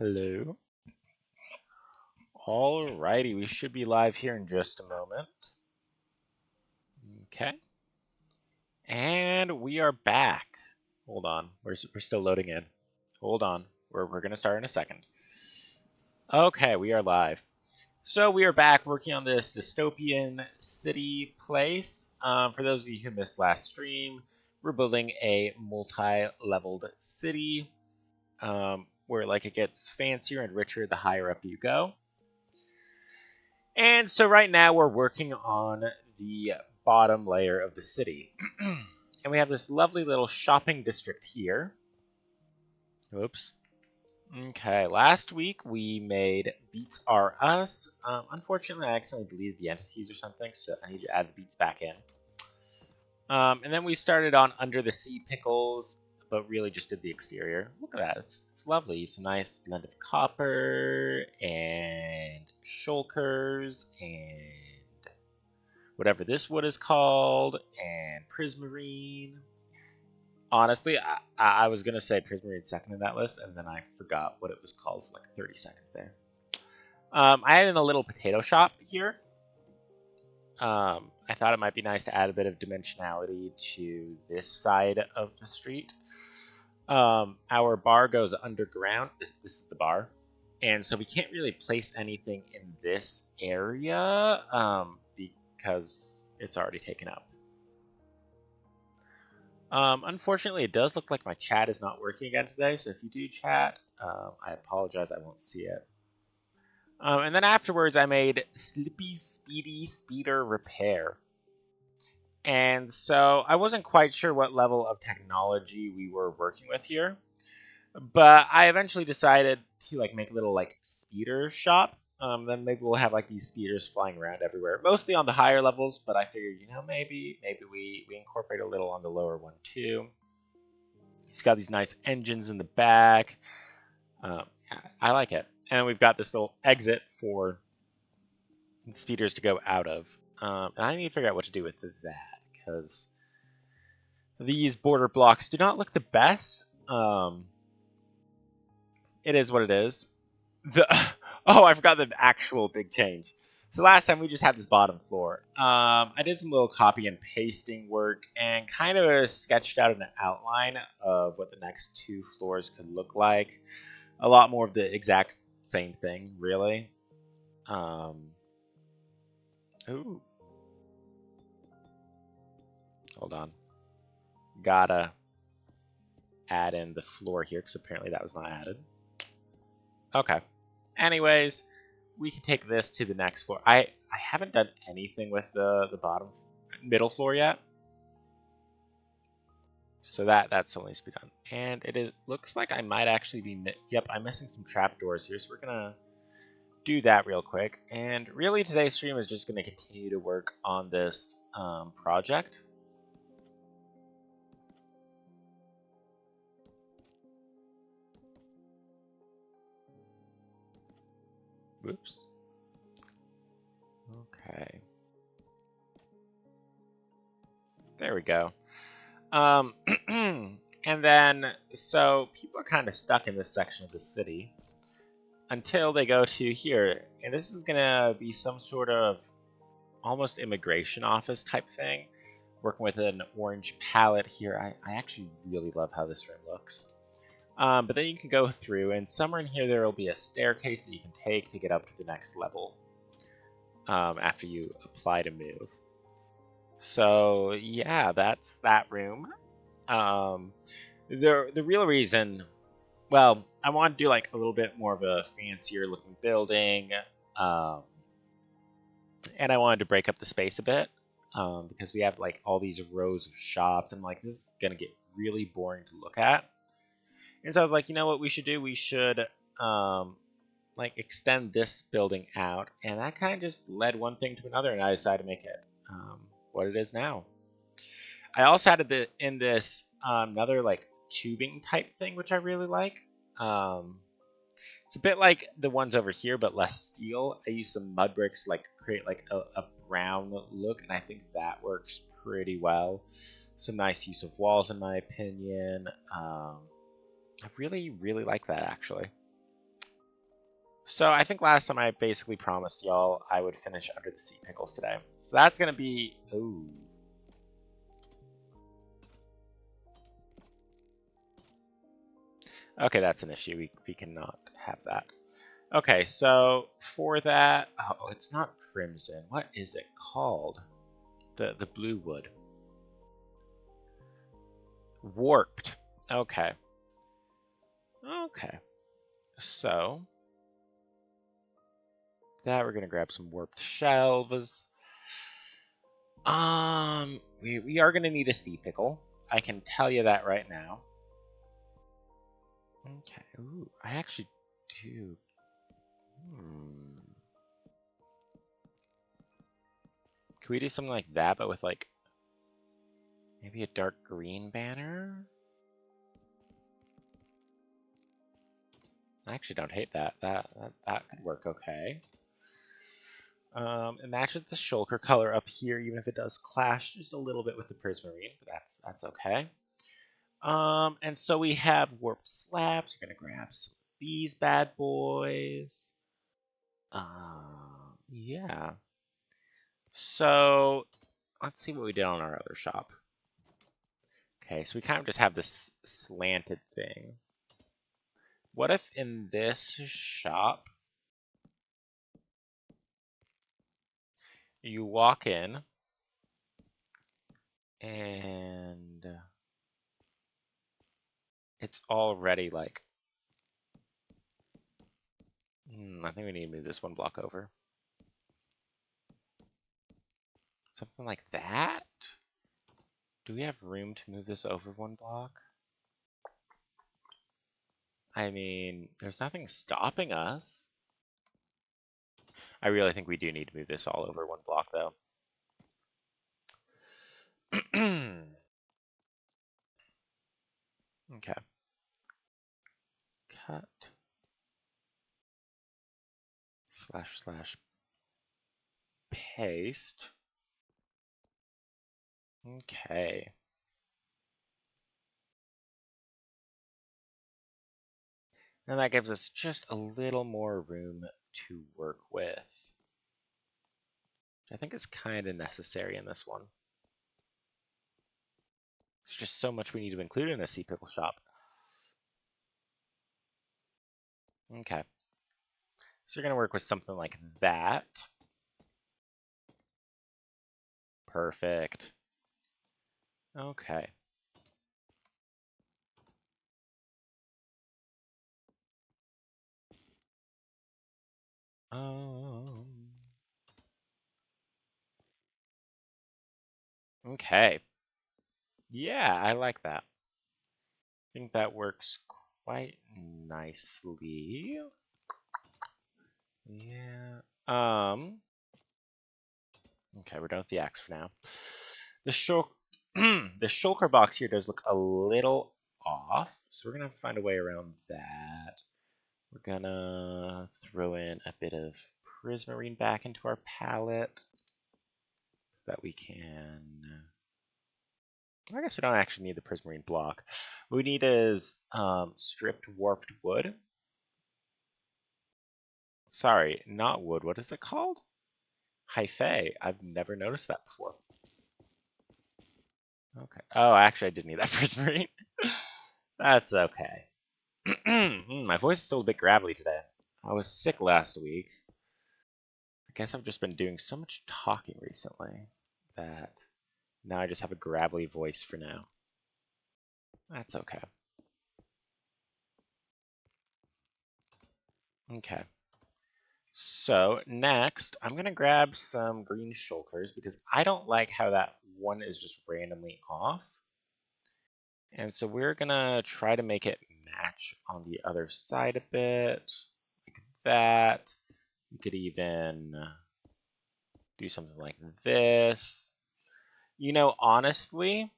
Hello. Alrighty, we should be live here in just a moment. Okay. And we are back. Hold on. We're still loading in. Hold on. We're going to start in a second. Okay, we are live. So we are back working on this dystopian city place. For those of you who missed last stream, we're building a multi-leveled city where it gets fancier and richer the higher up you go. And so right now we're working on the bottom layer of the city. And we have this lovely little shopping district here. Oops. Okay, last week we made Beats Are Us. Unfortunately, I accidentally deleted the entities or something, so I need to add the beats back in. And then we started on Under the Sea Pickles, but really just did the exterior. Look at that, it's lovely. It's a nice blend of copper and shulkers and whatever this wood is called, and prismarine. Honestly, I was going to say prismarine second in that list, and then I forgot what it was called for like 30 seconds there. I added a little potato shop here. I thought it might be nice to add a bit of dimensionality to this side of the street. Our bar goes underground. This is the bar. And so we can't really place anything in this area because it's already taken up. Unfortunately, it does look like my chat is not working again today. So if you do chat, I apologize. I won't see it. And then afterwards, I made Slippy Speedy Speeder Repair. And so I wasn't quite sure what level of technology we were working with here. But I eventually decided to make a little speeder shop. Then maybe we'll have these speeders flying around everywhere, mostly on the higher levels. But I figured, maybe we incorporate a little on the lower one too. It's got these nice engines in the back. I like it, and we've got this little exit for speeders to go out of. And I need to figure out what to do with that because these border blocks do not look the best. It is what it is. Oh, I forgot the actual big change. So last time we just had this bottom floor. I did some little copy and pasting work and kind of sketched out an outline of what the next two floors could look like. A lot more of the exact same thing, really. Ooh. Hold on. Gotta add in the floor here because apparently that was not added. Okay. Anyways, we can take this to the next floor. I haven't done anything with the middle floor yet. So that still needs to be done. And it looks like I might actually be... Yep, I'm missing some trapdoors here, so we're going to do that real quick. And really today's stream is just going to continue to work on this project. Whoops. Okay. There we go. And then, so people are kind of stuck in this section of the city until they go to here. And this is going to be some sort of almost immigration office type thing. Working with an orange palette here. I actually really love how this room looks. But then you can go through, and somewhere in here there will be a staircase that you can take to get up to the next level after you apply to move. So yeah, that's that room. The real reason, well, I want to do a little bit more of a fancier looking building, and I wanted to break up the space a bit because we have all these rows of shops, and this is gonna get really boring to look at. And so I was like, you know what we should do? We should extend this building out, and that kind of just led one thing to another, and I decided to make it what it is now. I also added in this another tubing type thing, which I really like. It's a bit like the ones over here, but less steel. I used some mud bricks create a brown look, and I think that works pretty well. Some nice use of walls, in my opinion. I really like that, actually. So I think last time I basically promised y'all I would finish Under the Sea Pickles today. So that's gonna be... Ooh. Okay, that's an issue. We cannot have that. Okay, so for that... Oh, it's not crimson. What is it called? The blue wood. Warped. Okay. Okay. So... that we're gonna grab some warped shelves. We are gonna need a sea pickle. I can tell you that right now. Okay. Ooh, I actually do. Can we do something like that, but with like maybe a dark green banner? I actually don't hate that. That could work okay. It matches the shulker color up here, even if it does clash just a little bit with the prismarine, but that's okay. And so we have warped slabs. We're gonna grab some of these bad boys. Yeah. So let's see what we did on our other shop. Okay, so we kind of just have this slanted thing. What if in this shop you walk in and it's already like... I think we need to move this one block over. Something like that? Do we have room to move this over one block? I mean, there's nothing stopping us. I really think we do need to move this all over one block, though. Okay. Cut. // paste. Okay. And that gives us just a little more room to work with. Which I think is kind of necessary in this one. It's just so much we need to include in a sea pickle shop. Okay. So you're going to work with something like that. Perfect. Okay. Okay. Yeah, I like that. I think that works quite nicely. Yeah. Okay, we're done with the axe for now. The the shulker box here does look a little off, so we're gonna have to find a way around that. We're gonna throw in a bit of prismarine back into our palette so that we can... I guess we don't actually need the prismarine block. What we need is stripped warped wood. Sorry, not wood. What is it called? Hyphae. I've never noticed that before. Okay. Oh, actually, I did need that prismarine. That's okay. My voice is still a bit gravelly today. I was sick last week. I guess I've just been doing so much talking recently that now I just have a gravelly voice for now. That's okay. Okay. So next, I'm going to grab some green shulkers because I don't like how that one is just randomly off. And so we're going to try to make it match on the other side a bit, like that. We could even do something like this. You know, honestly,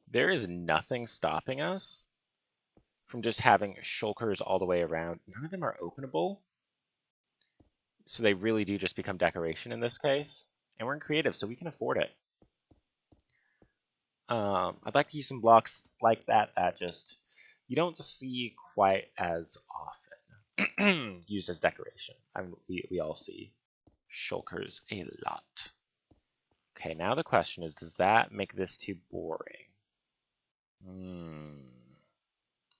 there is nothing stopping us from just having shulkers all the way around. None of them are openable, so they really do just become decoration in this case. And we're in creative, so we can afford it. I'd like to use some blocks like that that just, you don't see quite as often used as decoration. I mean, we all see shulkers a lot. Okay, now the question is, does that make this too boring?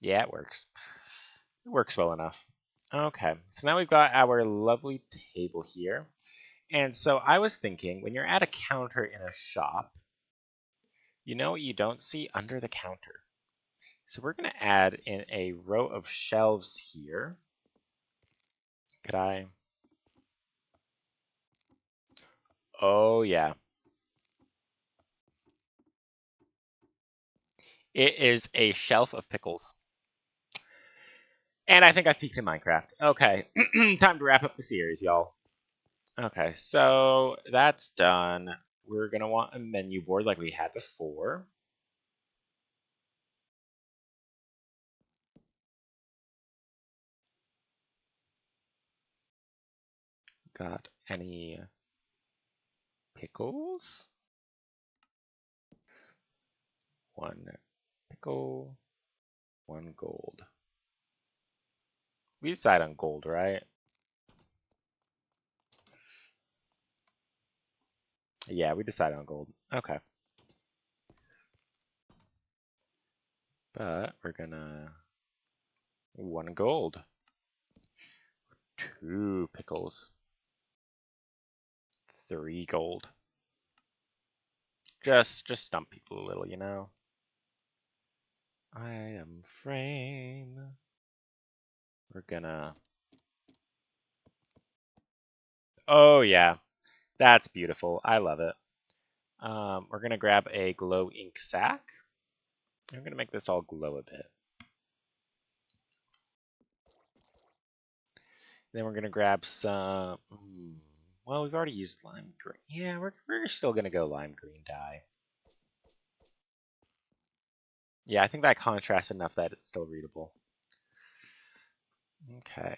Yeah, it works. It works well enough. Okay, so now we've got our lovely table here. And so I was thinking, when you're at a counter in a shop, you know what you don't see under the counter? So we're going to add in a row of shelves here. Could I? Oh, yeah. It is a shelf of pickles. And I think I've peaked in Minecraft. Okay, time to wrap up the series, y'all. Okay, so that's done. We're going to want a menu board like we had before. Got any pickles? One pickle, one gold. We decide on gold, right? Yeah, we decided on gold. Okay. But we're gonna... One gold. Two pickles. 3 gold. Just stump people a little, you know? Item frame. We're gonna... Oh, yeah. That's beautiful. I love it. We're gonna grab a glow ink sack. I'm gonna make this all glow a bit. Then we're gonna grab some... Well, we've already used lime green. Yeah, we're still gonna go lime green dye. Yeah, I think that contrasts enough that it's still readable. Okay.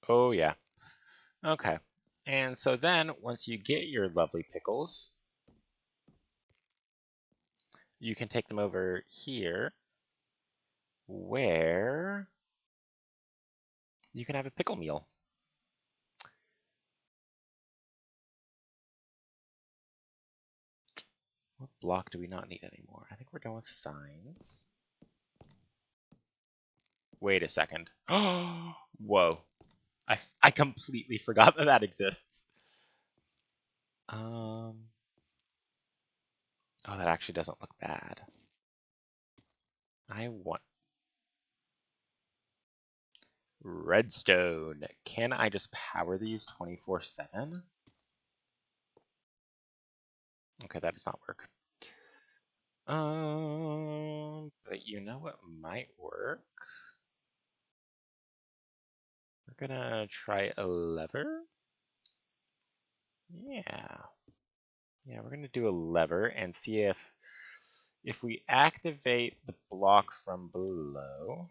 Oh, yeah. Okay. And so then, once you get your lovely pickles, you can take them over here, where you can have a pickle meal. What block do we not need anymore? I think we're done with signs. Wait a second. Oh, whoa. I completely forgot that that exists. Oh, that actually doesn't look bad. I want redstone. Can I just power these 24/7? Okay, that does not work. But you know what might work? We're gonna try a lever. Yeah. Yeah, we're gonna do a lever and see if we activate the block from below.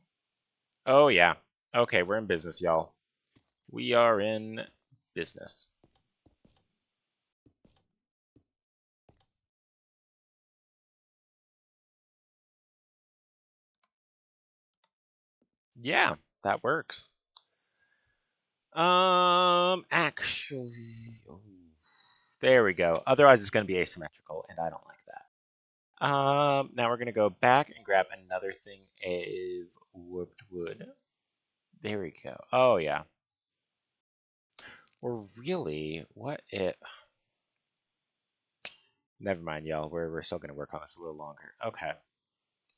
Oh yeah. Okay, we're in business, y'all. We are in business. Yeah, that works. Actually, oh, there we go. Otherwise, it's going to be asymmetrical, and I don't like that. Now we're going to go back and grab another thing of warped wood. There we go. Oh, yeah. Or really, what if... Never mind, y'all. We're still going to work on this a little longer. Okay.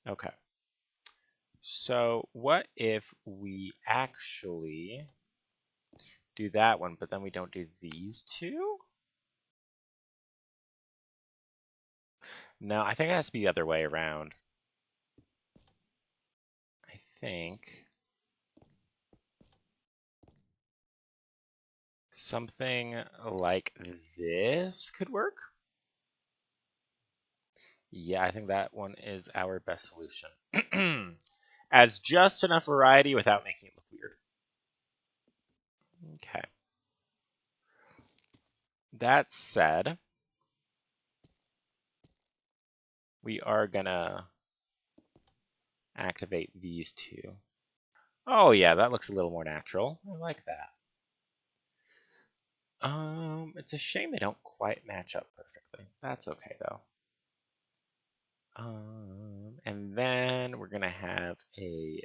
Okay. So what if we actually do that one, but then we don't do these two? No, I think it has to be the other way around. I think something like this could work. Yeah, I think that one is our best solution. As just enough variety without making it look weird. Okay. that said, we are gonna activate these two. Oh yeah, that looks a little more natural. I like that. It's a shame they don't quite match up perfectly. That's okay though. And then we're gonna have a.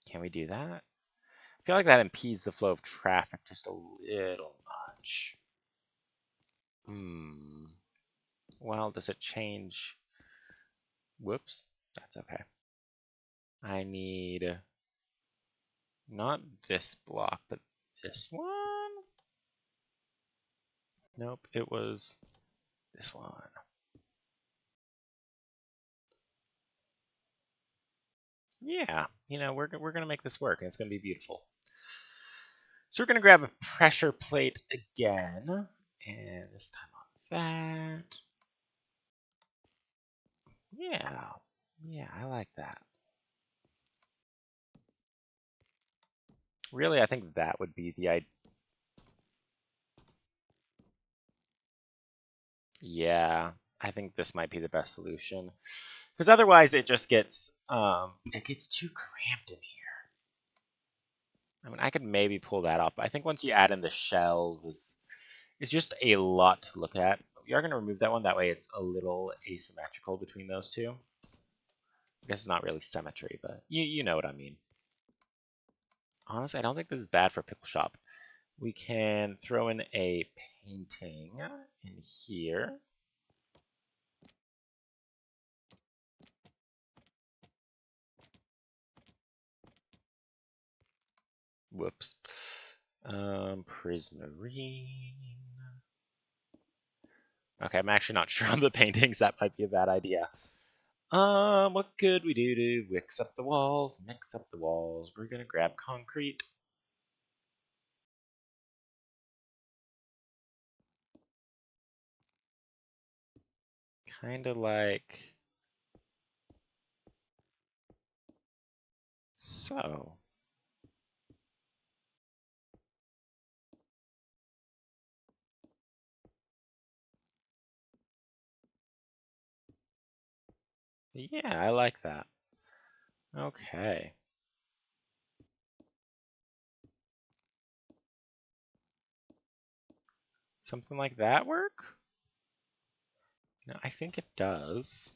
Can we do that? I feel like that impedes the flow of traffic just a little much. Well, does it change? Whoops. That's okay. I need not this block, but this one. Nope, it was this one. Yeah, we're gonna make this work, and it's gonna be beautiful. So we're gonna grab a pressure plate again, and this time on that. Yeah, I like that. Really, I think that would be the idea. Yeah, I think this might be the best solution, because otherwise it just gets too cramped in here. I mean, I could maybe pull that off, but I think once you add in the shelves, it's just a lot to look at. We are going to remove that one. That way it's a little asymmetrical between those two. I guess it's not really symmetry, but you know what I mean. Honestly, I don't think this is bad for a pickle shop. We can throw in a painting in here. Whoops. Prismarine. Okay, I'm actually not sure on the paintings. That might be a bad idea. What could we do to mix up the walls? Mix up the walls. We're gonna grab concrete. Kind of like so. Yeah, I like that. Okay. Something like that work? No, I think it does.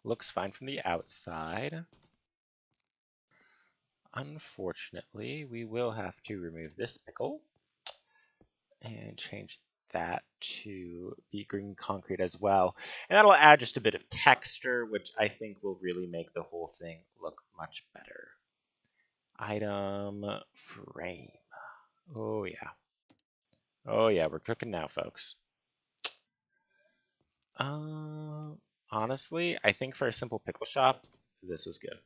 Looks fine from the outside. Unfortunately, we will have to remove this pickle and change that to be green concrete as well. And that'll add just a bit of texture, which I think will really make the whole thing look much better. Item frame. Oh, yeah. Oh, yeah, we're cooking now, folks. Honestly, I think for a simple pickle shop, this is good.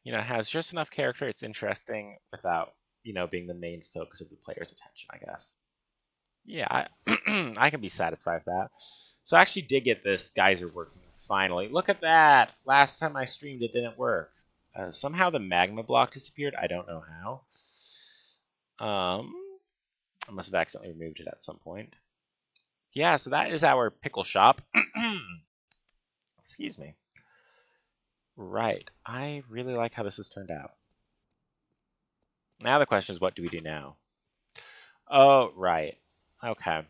It has just enough character. It's interesting without, being the main focus of the player's attention, I guess. Yeah, I can be satisfied with that. So I actually did get this geyser working finally. Look at that! Last time I streamed, it didn't work. Somehow the magma block disappeared. I don't know how. I must have accidentally removed it at some point. Yeah, so that is our pickle shop. Excuse me. Right. I really like how this has turned out. Now the question is, what do we do now? Oh, right. Okay.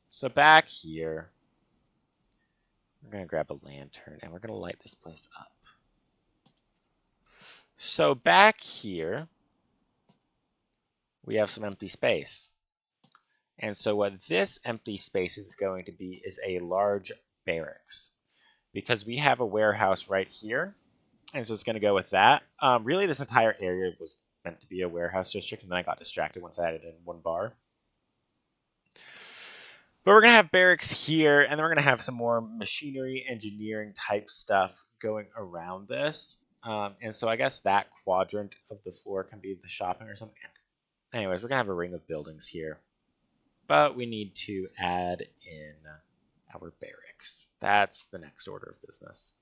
So back here, we're going to grab a lantern and we're going to light this place up. So back here, we have some empty space. And so what this empty space is going to be is a large barracks. Because we have a warehouse right here, and so it's going to go with that. Really, this entire area was meant to be a warehouse district, and then I got distracted once I added in one bar. But we're going to have barracks here, and then we're going to have some more machinery engineering type stuff going around this. And so I guess that quadrant of the floor can be the shopping or something. Anyways, we're going to have a ring of buildings here. But we need to add in our barracks. That's the next order of business.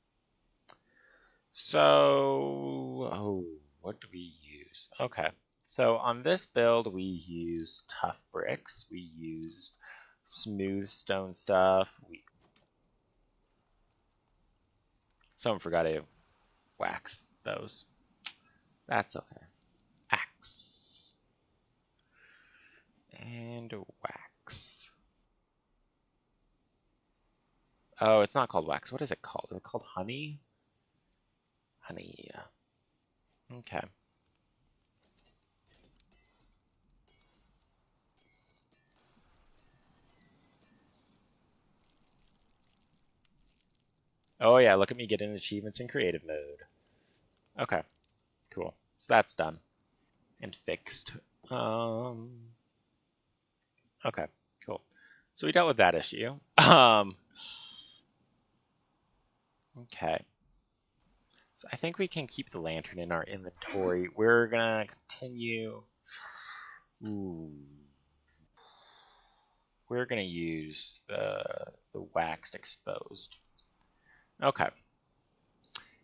So, what do we use? Okay, so on this build, we use tough bricks. We used smooth stone stuff. Someone forgot to wax those. That's okay. Axe. And wax. Oh, it's not called wax. What is it called? Is it called honey? Honey. Okay. Oh yeah, look at me getting achievements in creative mode. Okay, cool. So that's done and fixed. Okay, cool. So we dealt with that issue. Okay. So I think we can keep the lantern in our inventory. We're gonna continue. Ooh. We're gonna use the waxed exposed. Okay.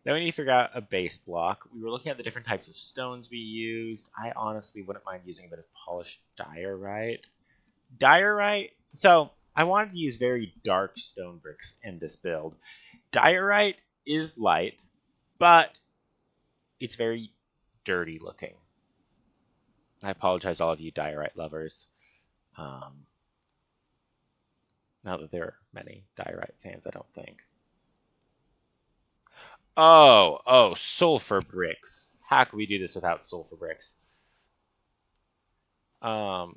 Then we need to figure out a base block. We were looking at the different types of stones we used. I honestly wouldn't mind using a bit of polished diorite. Diorite. So I wanted to use very dark stone bricks in this build. Diorite is light, but it's very dirty looking. I apologize, all of you diorite lovers. Not that there are many diorite fans, I don't think. Oh, sulfur bricks. How can we do this without sulfur bricks? I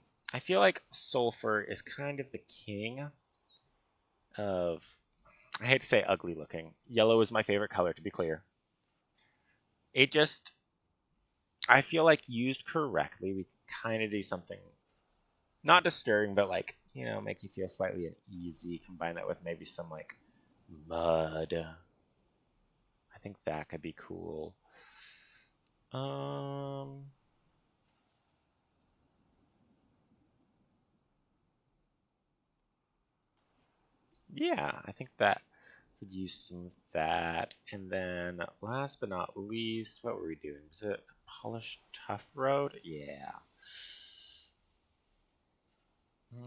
feel like sulfur is kind of the king of, I hate to say ugly looking. Yellow is my favorite color, to be clear. It just, I feel like used correctly, we kind of do something not disturbing, but like, make you feel slightly uneasy. Combine that with maybe some like mud. I think that could be cool. Yeah, I think that could use some of that. And then last but not least, what were we doing? Was it a polished tough road? Yeah.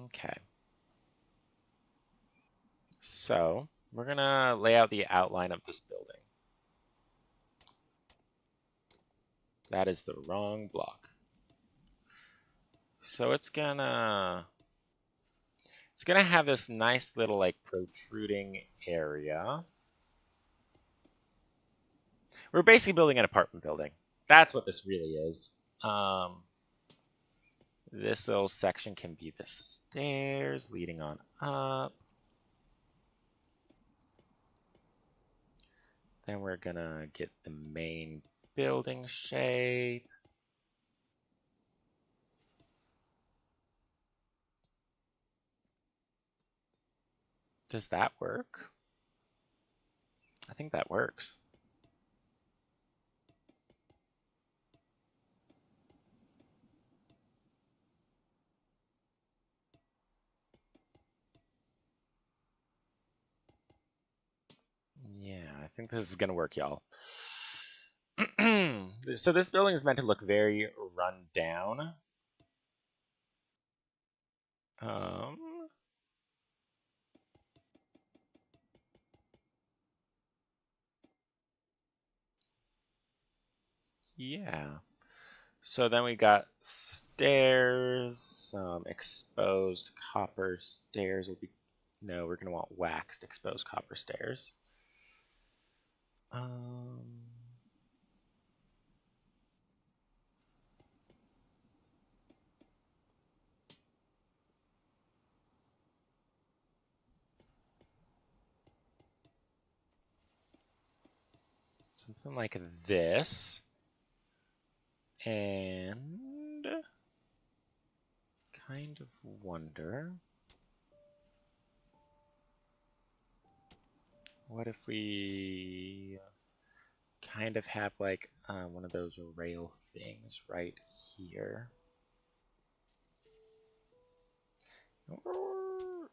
Okay. So we're gonna lay out the outline of this building. That is the wrong block. So it's gonna have this nice little like protruding area. We're basically building an apartment building. That's what this really is. This little section can be the stairs leading on up. Then we're gonna get the main building shape. Does that work? I think that works. Yeah, I think this is gonna work, y'all. So this building is meant to look very run down. Yeah. So then we got stairs, exposed copper stairs will be, no, we're gonna want waxed exposed copper stairs. Something like this. And kind of wonder, what if we kind of have like one of those rail things right here?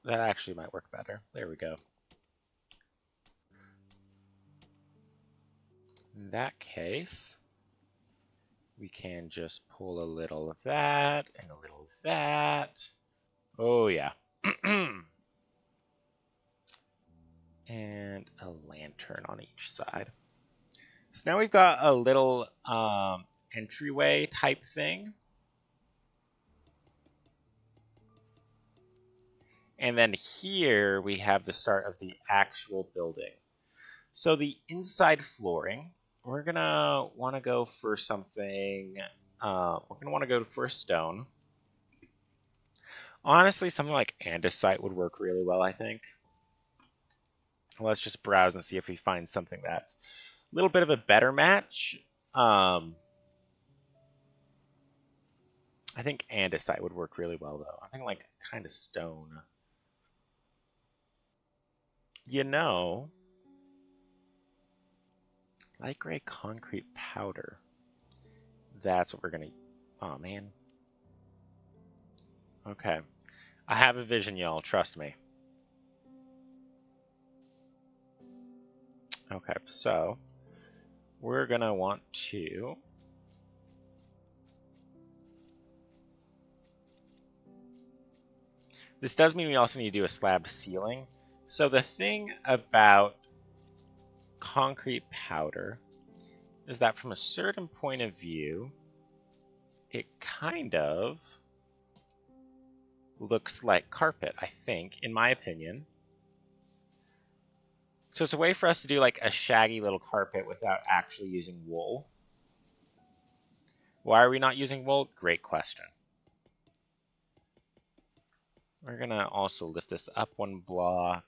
That actually might work better. There we go. In that case, we can just pull a little of that and a little of that. Oh, yeah. And a lantern on each side. So now we've got a little entryway type thing. And then here we have the start of the actual building. So the inside flooring, we're going to want to go for something, we're going to want to go for stone. Honestly, something like andesite would work really well, I think. Let's just browse and see if we find something that's a little bit of a better match. I think andesite would work really well, though. I think like kind of stone. You know, light gray concrete powder. That's what we're gonna. Oh man. Okay, I have a vision, y'all. Trust me. Okay, so we're gonna want to. This does mean we also need to do a slab ceiling. So the thing about concrete powder is that from a certain point of view, it kind of looks like carpet, I think, in my opinion. So it's a way for us to do like a shaggy little carpet without actually using wool. Why are we not using wool? Great question. We're going to also lift this up one block.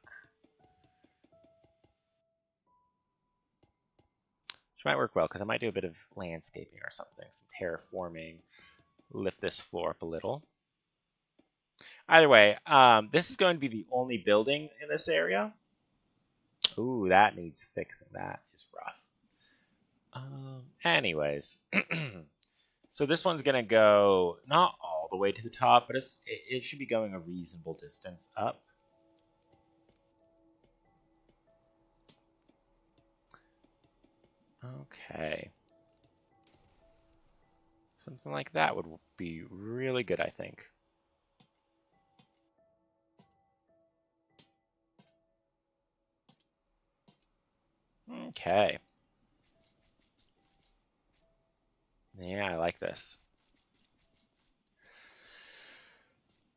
Which might work well, because I might do a bit of landscaping or something. Some terraforming. Lift this floor up a little. Either way, this is going to be the only building in this area. Ooh, that needs fixing. That is rough. Anyways. So this one's going to go not all the way to the top, but it should be going a reasonable distance up. Okay. Something like that would be really good, I think. Okay. Yeah, I like this.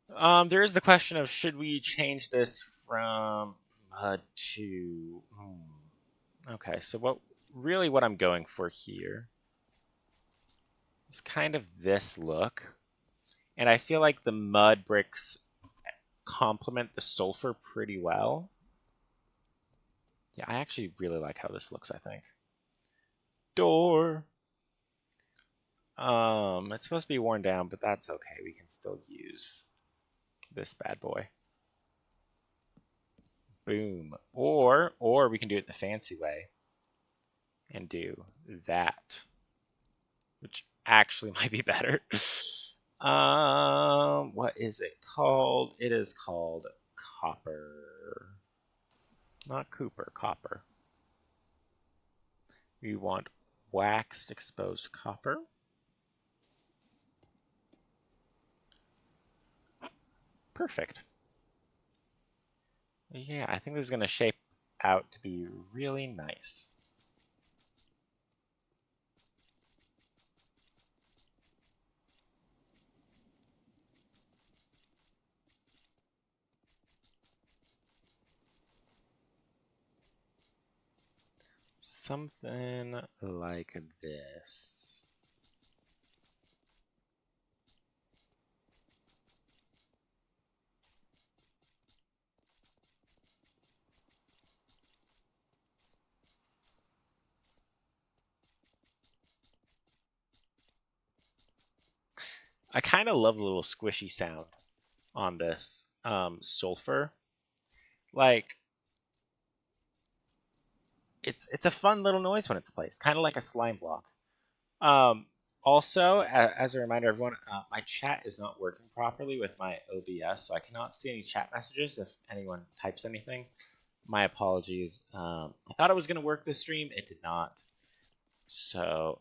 There is the question of should we change this from mud to... Okay, so what I'm going for here is kind of this look. And I feel like the mud bricks complement the sulfur pretty well. Yeah, I actually really like how this looks, I think. Door. It's supposed to be worn down, but that's okay. We can still use this bad boy. Boom. Or we can do it the fancy way and do that, which actually might be better. What is it called? It is called copper. Not Cooper, copper. We want waxed exposed copper. Perfect. Yeah, I think this is going to shape out to be really nice. Something like this. I kind of love the little squishy sound on this sulfur. Like, it's a fun little noise when it's placed, kind of like a slime block. Also, as a reminder, everyone, my chat is not working properly with my OBS, so I cannot see any chat messages if anyone types anything. My apologies. I thought it was going to work this stream. It did not. So,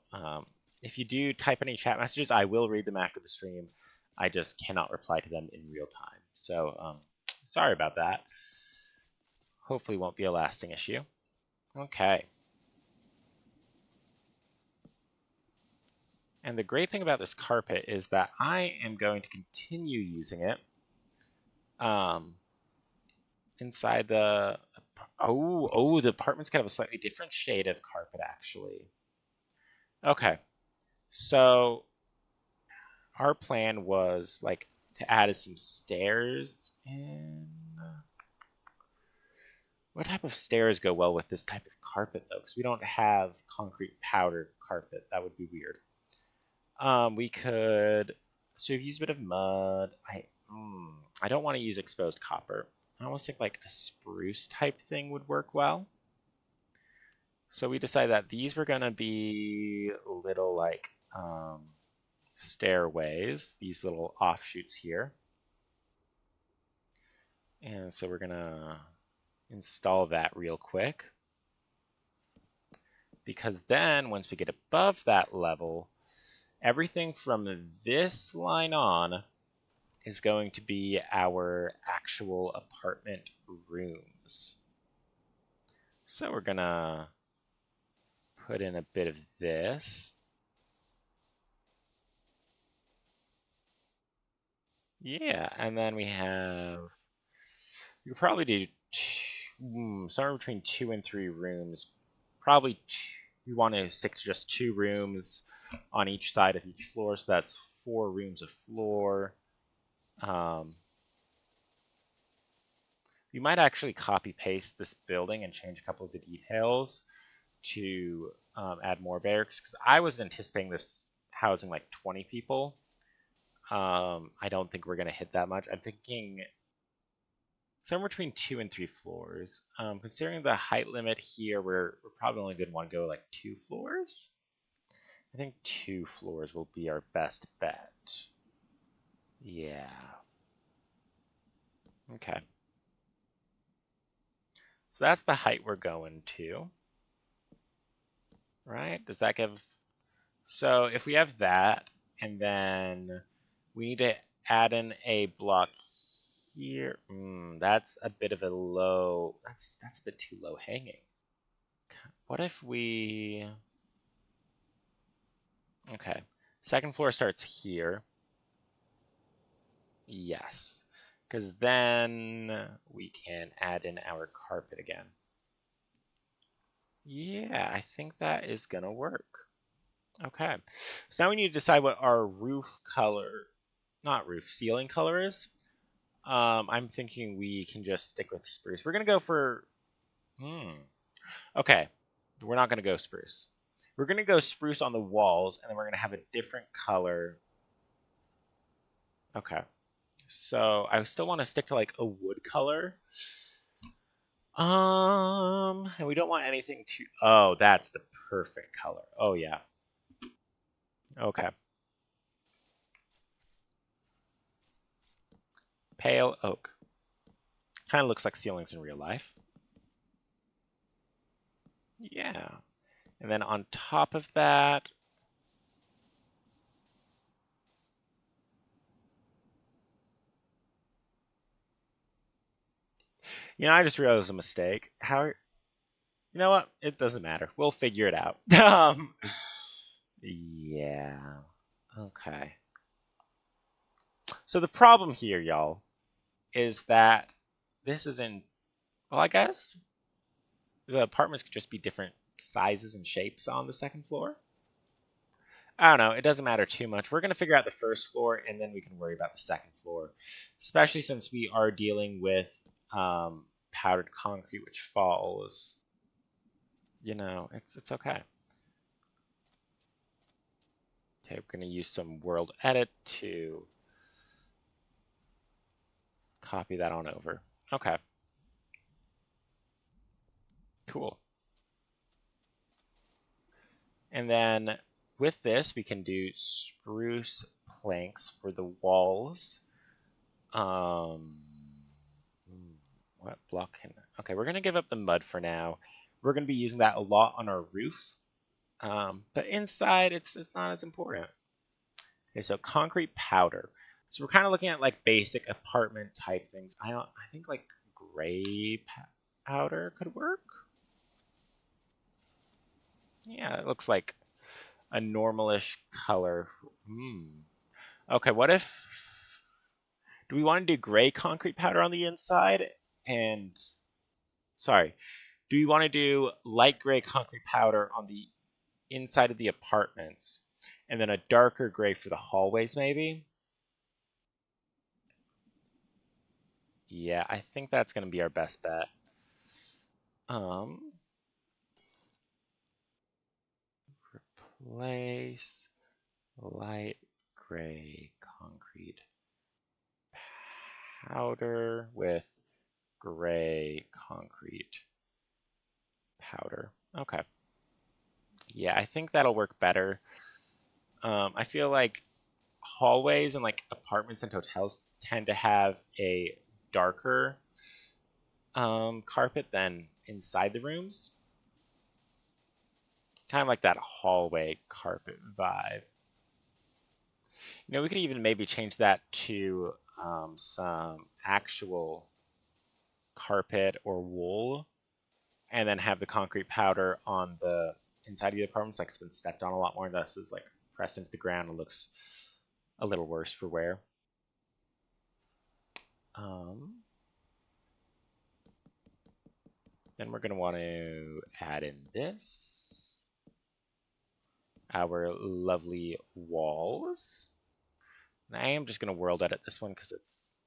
If you do type any chat messages, I will read them after the stream. I just cannot reply to them in real time. So, sorry about that. Hopefully won't be a lasting issue. Okay. And the great thing about this carpet is that I am going to continue using it inside the... Oh, the apartment's kind of a slightly different shade of carpet, actually. Okay. So our plan was, like, to add some stairs in... What type of stairs go well with this type of carpet, though? Because we don't have concrete powder carpet. That would be weird. We could... So we've used a bit of mud. I don't want to use exposed copper. I almost think like a spruce type thing would work well. So we decided that these were going to be little like stairways, these little offshoots here. And so we're going to install that real quick. Because then once we get above that level, everything from this line on is going to be our actual apartment rooms. So we're gonna put in a bit of this. Yeah, and then we could probably do somewhere between 2 and 3 rooms. Probably we want to stick to just 2 rooms on each side of each floor, so that's 4 rooms a floor. We might actually copy paste this building and change a couple of the details to add more barracks, because I was anticipating this housing like 20 people. I don't think we're going to hit that much. I'm thinking somewhere between 2 and 3 floors. Considering the height limit here, we're probably only going to want to go like 2 floors. I think 2 floors will be our best bet. Yeah. Okay. So that's the height we're going to. Right? Does that give... So if we have that, and then we need to add in a block here. That's a bit of a low... That's a bit too low hanging. What if we... Okay. Second floor starts here. Yes. Because then we can add in our carpet again. Yeah, I think that is going to work. Okay. So now we need to decide what our roof color, not roof, ceiling color is. I'm thinking we can just stick with spruce. We're going to go for... Okay. We're not going to go spruce. We're going to go spruce on the walls, and then we're going to have a different color. Okay. So I still want to stick to like a wood color. And we don't want anything too... Oh, that's the perfect color. Oh, yeah. Okay. Pale oak. Kind of looks like ceilings in real life. Yeah. And then on top of that... You know, I just realized it was a mistake. How... You know what? It doesn't matter. We'll figure it out. Yeah. Okay. So the problem here, y'all, is that this is in... Well, I guess the apartments could just be different sizes and shapes on the second floor. I don't know. It doesn't matter too much. We're going to figure out the first floor, and then we can worry about the second floor, especially since we are dealing with powdered concrete, which falls. You know, it's okay. Okay, we're going to use some world edit to copy that on over. Okay. Cool. And then with this, we can do spruce planks for the walls. What block can... Okay, we're going to give up the mud for now. We're going to be using that a lot on our roof. But inside, it's not as important. Okay, so concrete powder. So we're kind of looking at like basic apartment type things. I think like gray powder could work. Yeah, it looks like a normalish color. Hmm. Okay, what if do we want to do gray concrete powder on the inside? And sorry, do we want to do light gray concrete powder on the inside of the apartments, and then a darker gray for the hallways, maybe? Yeah, I think that's going to be our best bet. Um, Replace light gray concrete powder with gray concrete powder. Okay. Yeah, I think that'll work better. I feel like hallways and like apartments and hotels tend to have a darker carpet than inside the rooms. Kind of like that hallway carpet vibe. You know, we could even maybe change that to some actual carpet or wool, and then have the concrete powder on the inside of the apartments, like it's been stepped on a lot more, and thus is like pressed into the ground and looks a little worse for wear. Um, then we're going to want to add in this, our lovely walls. And I am just going to world edit this one because it's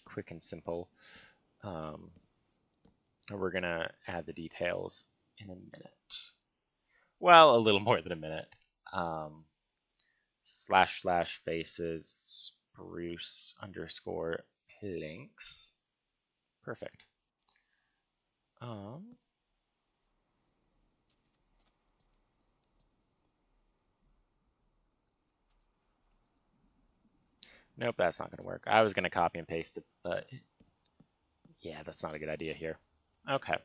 quick and simple. We're going to add the details in a minute. Well, a little more than a minute. / faces spruce underscore planks. Perfect. Nope, that's not going to work. I was going to copy and paste it, but yeah, that's not a good idea here. Okay.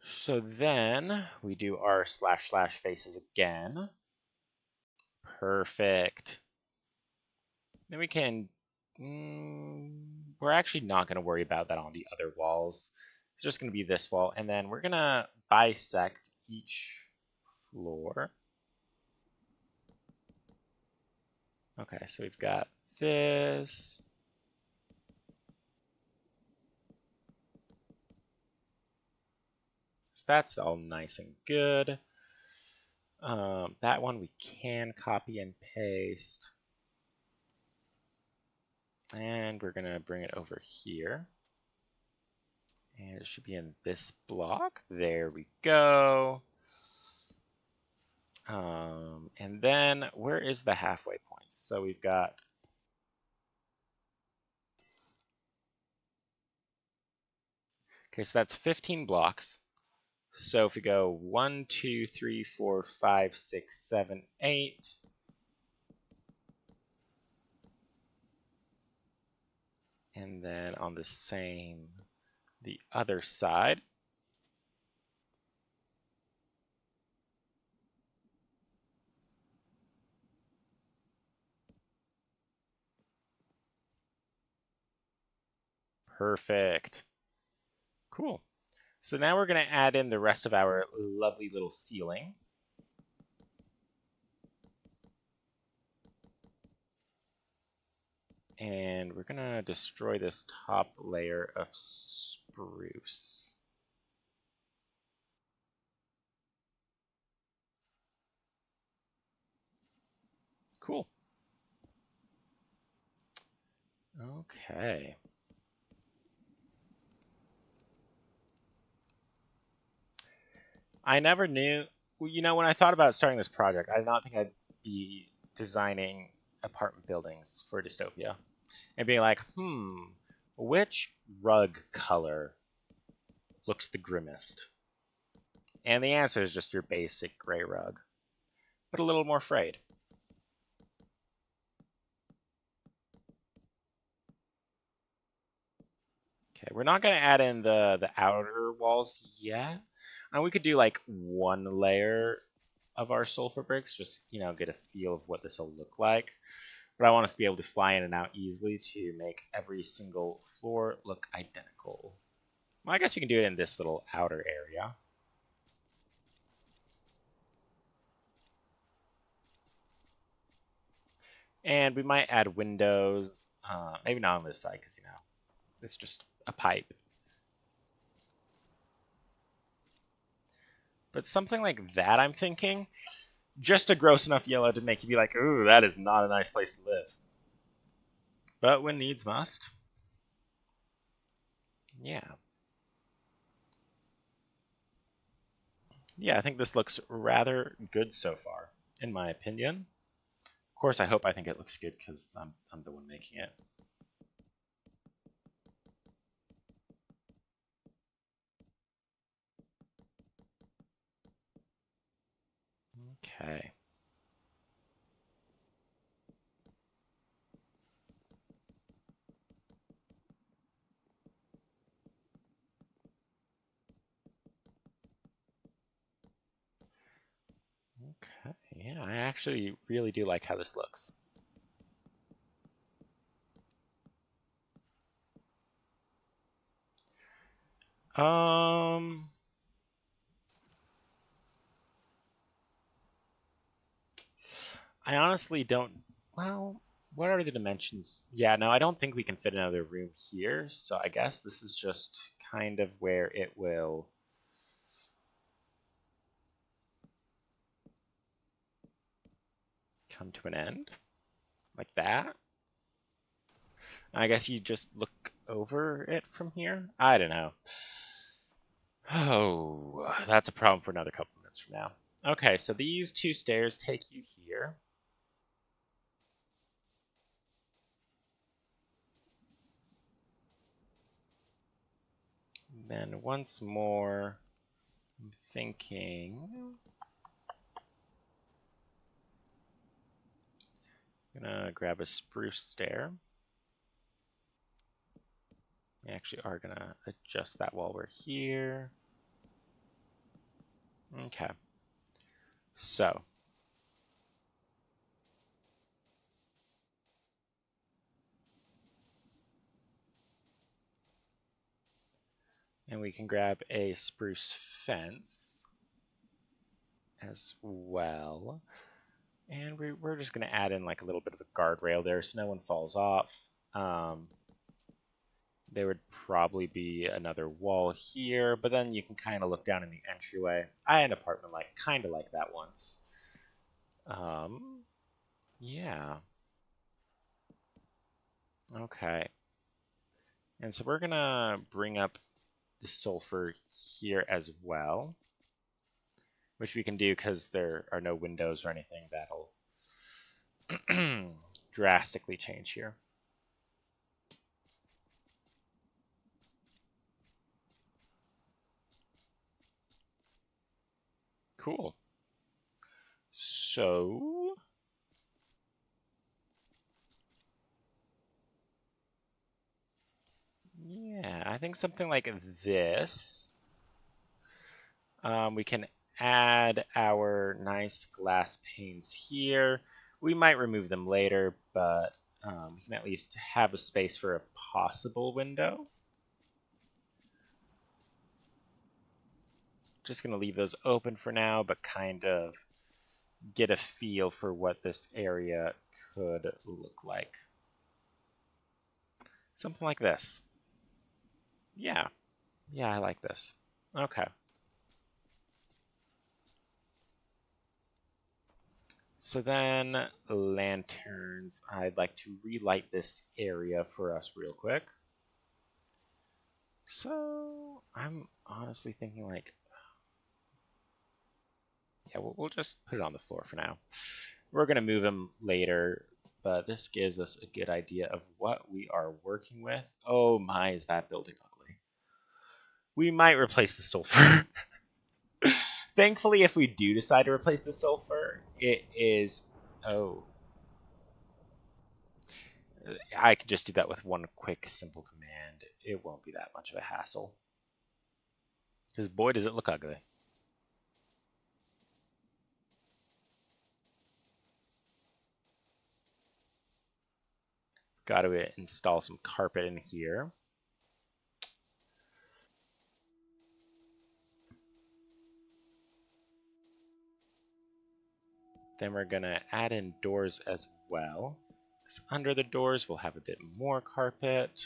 So then we do our / faces again. Perfect. Then we can, we're actually not going to worry about that on the other walls. It's just going to be this wall. And then we're going to bisect each floor. Okay, so we've got this. So that's all nice and good. That one we can copy and paste. And we're going to bring it over here. And it should be in this block. There we go. And then where is the halfway point? So we've got okay, so that's 15 blocks. So if we go 1, 2, 3, 4, 5, 6, 7, 8. And then on the other side. Perfect. Cool. So now we're going to add in the rest of our lovely little ceiling. And we're going to destroy this top layer of spruce. Cool. Okay. I never knew, you know, when I thought about starting this project, I did not think I'd be designing apartment buildings for Dystopia and being like, which rug color looks the grimmest? And the answer is just your basic gray rug, but a little more frayed. Okay, we're not going to add in the outer walls yet. And we could do like one layer of our sulfur bricks, just, get a feel of what this will look like. But I want us to be able to fly in and out easily to make every single floor look identical. Well, I guess you can do it in this little outer area. And we might add windows, maybe not on this side because, it's just a pipe. But something like that, I'm thinking. Just a gross enough yellow to make you be like, ooh, that is not a nice place to live. But when needs must. Yeah. Yeah, I think this looks rather good so far, in my opinion. Of course, I think it looks good because I'm the one making it. Okay. Okay. Yeah, I actually really do like how this looks. Um, I honestly don't. Well, what are the dimensions? Yeah, no, I don't think we can fit another room here. So I guess this is just kind of where it will come to an end, like that. I guess you just look over it from here. I don't know. Oh, that's a problem for another couple minutes from now. Okay, so these two stairs take you here. Then once more, I'm thinking. I'm gonna grab a spruce stair. We actually are gonna adjust that while we're here. Okay. So. And we can grab a spruce fence as well. And we're just going to add in like a little bit of a guardrail there so no one falls off. There would probably be another wall here, but then you can kind of look down in the entryway. I had an apartment kind of like that once. Yeah. Okay. And so we're going to bring up the sulfur here as well, which we can do because there are no windows or anything that'll drastically change here. Cool. So yeah, I think something like this. We can add our nice glass panes here. We might remove them later, but we can at least have a space for a possible window. Just going to leave those open for now, but kind of get a feel for what this area could look like. Something like this. Yeah. Yeah, I like this. Okay. So then lanterns, I'd like to relight this area for us real quick. So I'm honestly thinking like, yeah, we'll just put it on the floor for now. We're going to move them later, but this gives us a good idea of what we are working with. Oh my, is that building ugly. We might replace the sulfur. Thankfully, if we do decide to replace the sulfur, it is... Oh. I could just do that with one quick, simple command. It won't be that much of a hassle. Because boy, does it look ugly. Got to install some carpet in here. Then we're going to add in doors as well. Because under the doors, we'll have a bit more carpet.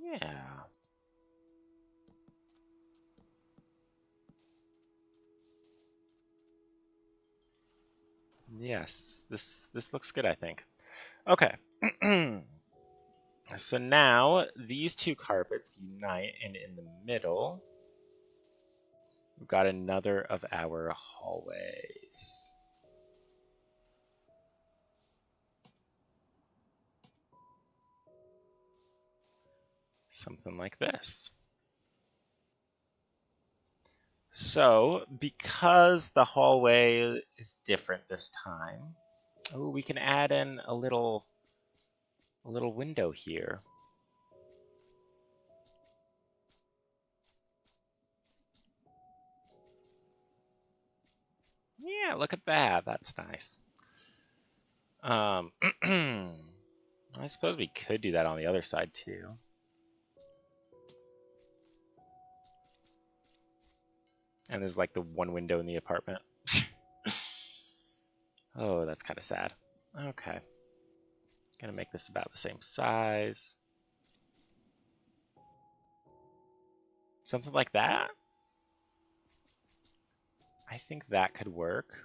Yeah. Yes, this looks good, I think. Okay. So now these two carpets unite, and in the middle, we've got another of our hallways. Something like this. So, because the hallway is different this time, oh, we can add in a little window here. Yeah, look at that. That's nice. I suppose we could do that on the other side too. And there's like the one window in the apartment. Oh, that's kind of sad. Okay. Gonna make this about the same size. Something like that? I think that could work.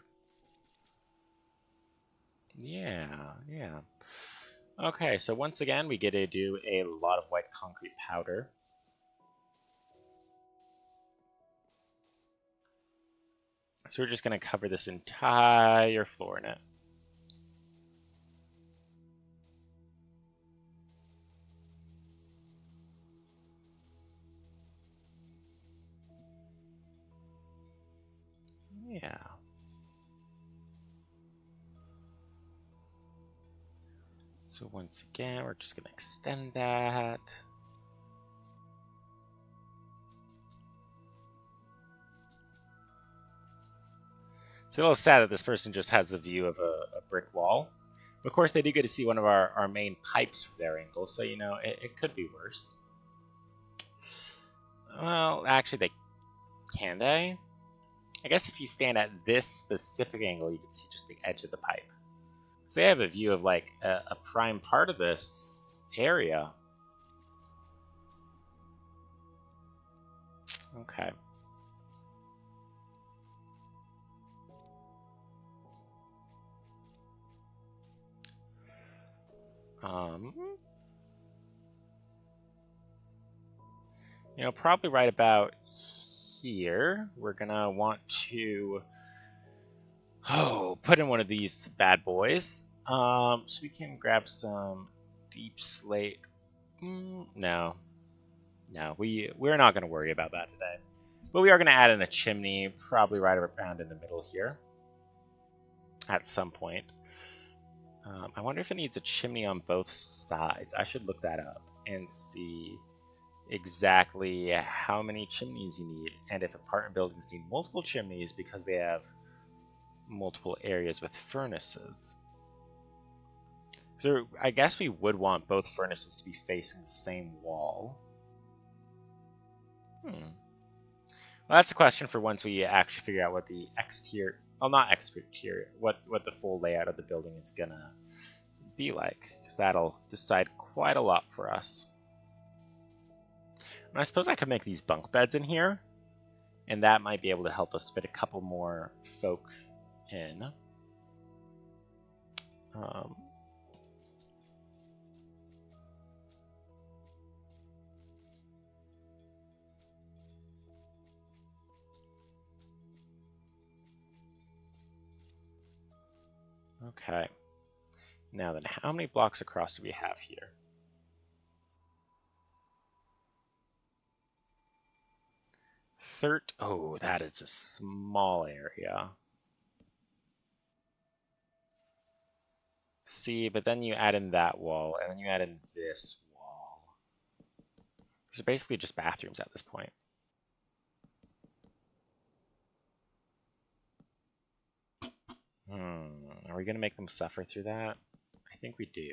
Yeah, yeah. Okay, so once again, we get to do a lot of white concrete powder. So we're just going to cover this entire floor in it. Yeah. So once again, we're just going to extend that. It's a little sad that this person just has the view of a brick wall. But of course, they do get to see one of our main pipes from their angle, so, you know, it could be worse. Well, actually, can they? I guess if you stand at this specific angle, you can see just the edge of the pipe. So they have a view of, like, a prime part of this area. Okay. You know, probably right about here, we're gonna want to put in one of these bad boys. So we can grab some deep slate. No, we're not gonna worry about that today. But we are gonna add in a chimney, probably right around in the middle here, at some point. I wonder if it needs a chimney on both sides. I should look that up and see exactly how many chimneys you need, and if apartment buildings need multiple chimneys because they have multiple areas with furnaces. So I guess we would want both furnaces to be facing the same wall. Well, that's a question for once we actually figure out what the exterior, well, not exterior, what the full layout of the building is gonna be like, because that'll decide quite a lot for us. And I suppose I could make these bunk beds in here, and that might be able to help us fit a couple more folk in. Okay. Now then, how many blocks across do we have here? Oh, that is a small area. See, but then you add in that wall, and then you add in this wall. These are basically just bathrooms at this point. Are we going to make them suffer through that? I think we do.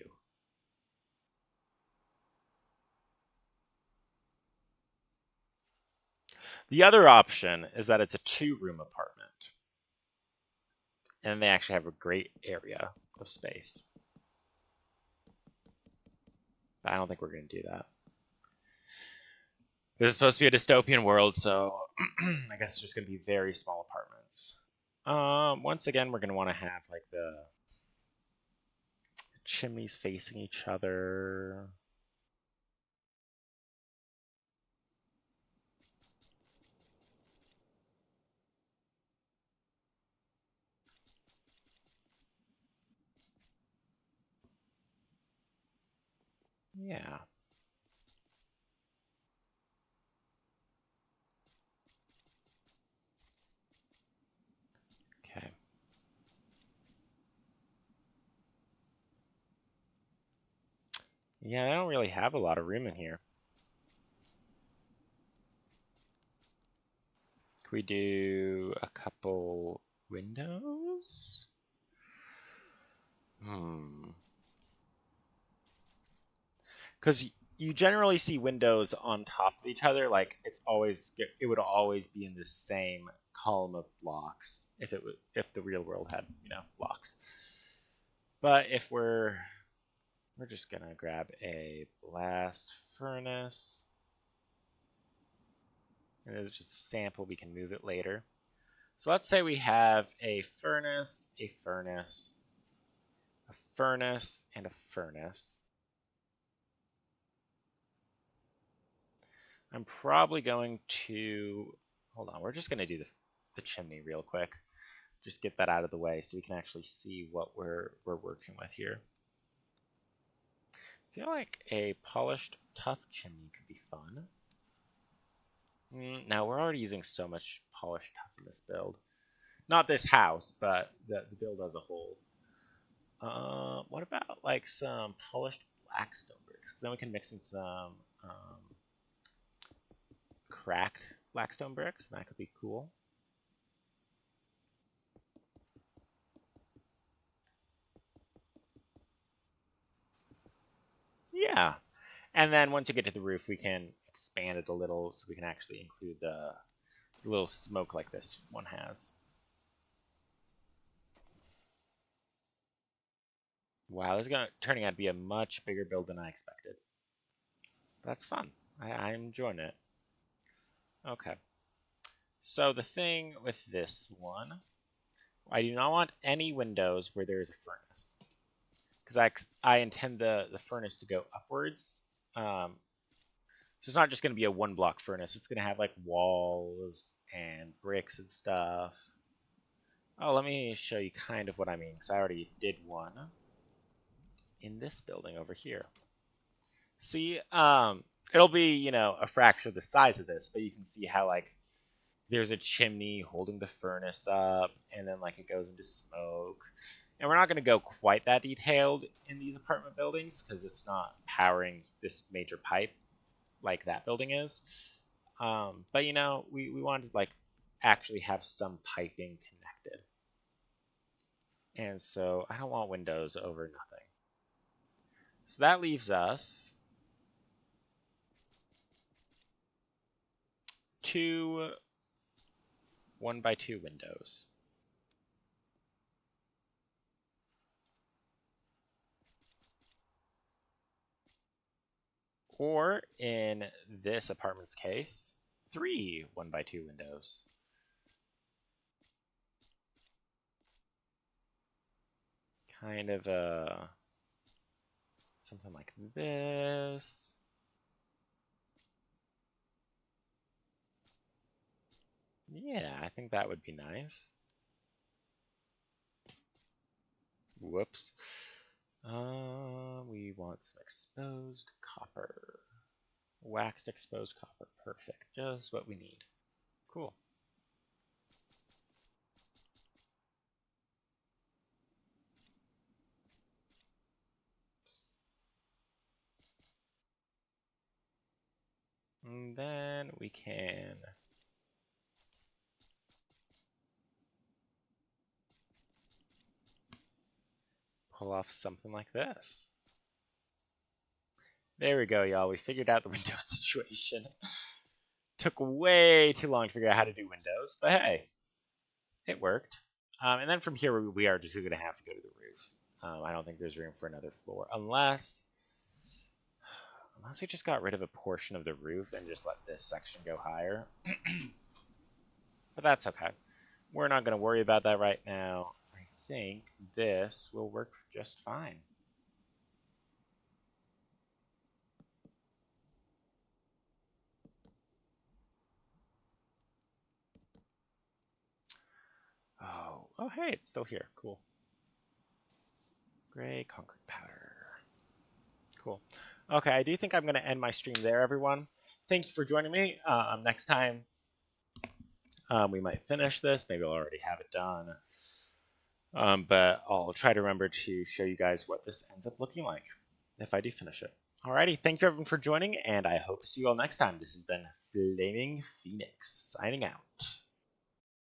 The other option is that it's a 2-room apartment. And they actually have a great area of space. But I don't think we're going to do that. This is supposed to be a dystopian world, so I guess it's just going to be very small apartments. Once again, we're going to want to have like the chimneys facing each other. Yeah. Okay. Yeah, I don't really have a lot of room in here. Can we do a couple windows? Because you generally see windows on top of each other. Like it would always be in the same column of blocks if the real world had blocks. But if we're just gonna grab a blast furnace, and there's just a sample. We can move it later. So let's say we have a furnace, a furnace, a furnace, and a furnace. I'm probably going to, hold on, we're just going to do the chimney real quick. Just get that out of the way so we can actually see what we're working with here. I feel like a polished tough chimney could be fun. Now, we're already using so much polished tough in this build. Not this house, but the build as a whole. What about like some polished black stone bricks? Because then we can mix in some cracked blackstone bricks, and that could be cool. Yeah. And then once you get to the roof, we can expand it a little so we can actually include the little smoke like this one has. Wow, this is turning out to be a much bigger build than I expected. That's fun. I'm enjoying it. Okay. So the thing with this one, I do not want any windows where there is a furnace. Because I intend the furnace to go upwards. So it's not just going to be a 1-block furnace. It's going to have like walls and bricks and stuff. Oh, let me show you kind of what I mean, because I already did one in this building over here. See, it'll be, a fraction of the size of this, but you can see how like there's a chimney holding the furnace up, and then like it goes into smoke. And we're not going to go quite that detailed in these apartment buildings because it's not powering this major pipe like that building is. But we wanted to like actually have some piping connected. And so I don't want windows over nothing. So that leaves us 2 1x2 windows. Or in this apartment's case, 3 1x2 windows. Kind of something like this. Yeah, I think that would be nice. Whoops. We want some exposed copper. Waxed exposed copper. Perfect. Just what we need. Cool. And then we can pull off something like this. There we go, y'all. We figured out the Windows situation. Took way too long to figure out how to do Windows, but hey, it worked. And then from here, we are just going to have to go to the roof. I don't think there's room for another floor, unless we just got rid of a portion of the roof and just let this section go higher. But that's okay. We're not going to worry about that right now. I think this will work just fine. Oh, hey, it's still here. Cool. Gray concrete powder. Cool. Okay, I do think I'm going to end my stream there, everyone. Thank you for joining me. Next time, we might finish this. Maybe I'll already have it done. But I'll try to remember to show you guys what this ends up looking like if I do finish it. Alrighty, thank you everyone for joining, and I hope to see you all next time. This has been Flaming Phoenix, signing out.